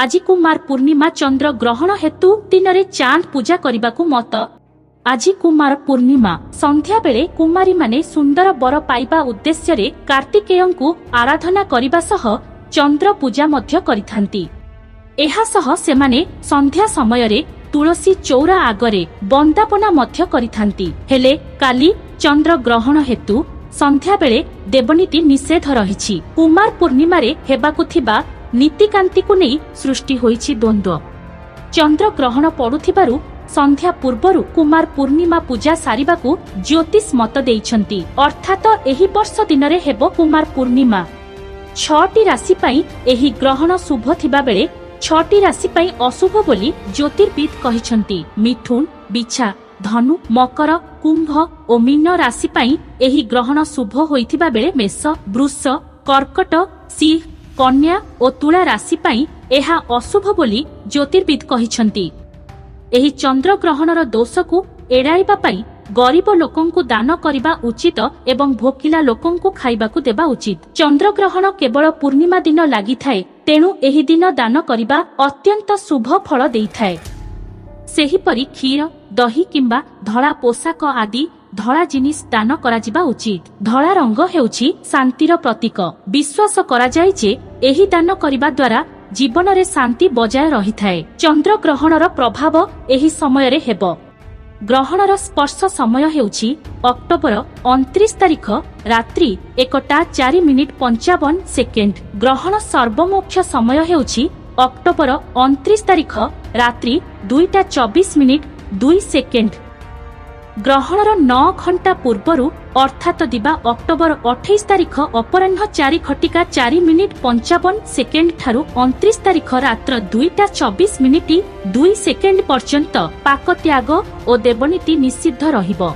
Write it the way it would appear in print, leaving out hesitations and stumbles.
आज कुमार पूर्णिमा चंद्र ग्रहण हेतु दिन में चांद पूजा करने को मत। आज कुमार पूर्णिमा संध्या बेले कुमारी माने सुंदर बर पाइबा उद्देश्य रे कार्तिकेय को आराधना करने सह चंद्र पूजा मध्य करिथांती। एहा सह सेमाने संध्या समय रे तुलसी चौरा आगरे बंदापना मध्य करिथांती। हेले काली चंद्र ग्रहण हेतु संध्या बेले देवनीति निषेध रहिछि। कुमार पूर्णिमा रे हेबाकु थिबा नीतिकांति को नहीं सृष्टि होइछि द्वंद्व। चंद्र ग्रहण पड़ुथिबारु संध्या पूर्वरु कुमार पूर्णिमा पूजा सारिबाकु ज्योतिष मत देइछंती। अर्थात एही वर्ष दिन रे हेबो कुमार पूर्णिमा। 6टी राशि पई एही ग्रहण शुभ थिबा बेले 6टी राशि पई अशुभ बोली ज्योतिर्विद कहिछंती। मिथुन, बिछा, धनु, मकर, कुंभ और मीन राशि पई एही ग्रहण शुभ होइथिबा बेले मेष, वृष, कर्कट, सिंह, कन्या और तुला राशि पई एहा अशुभ बोली ज्योतिर्विद कहिछंती। एही चंद्र ग्रहणर दोष को एड़ाइबा पई गरीब लोकंकु दान करिबा उचित एवं भोकिला लोकंकु खाइबाकु देबा उचित। चंद्र ग्रहण केवल पूर्णिमा दिन लागि थाए, तेणु एही दिन दान करिबा अत्यंत शुभ फल देइथाए। सेहीपरि क्षीर, दही किंबा धळा पोशाक आदि धळा जिनिस दान कराजिबा उचित। धळा रंग हेउछि शांतिर प्रतीक। विश्वास करा जाय जे एही दान करिबा द्वारा जीवन रे शांति बजाय रही थाए। चंद्र ग्रहणर प्रभाव एही समय रे हेबो। ग्रहणर स्पर्श समय हेउछि अक्टोबर 29 तारिख रात्रि 1:04:55। ग्रहण सर्वमोक्ष समय हेउछि अक्टोबर 29 तारिख रात्रि 2:24:02। ग्रहणर 9 घंटा पूर्वरु अर्थात दिबा अक्टोबर 28 तारिख अपराह्न 4:04:55 ठारू 29 तारिख रात्र 2:24:02 पर्यंत पाक त्याग और देवनीति निषिद्ध रहिबो।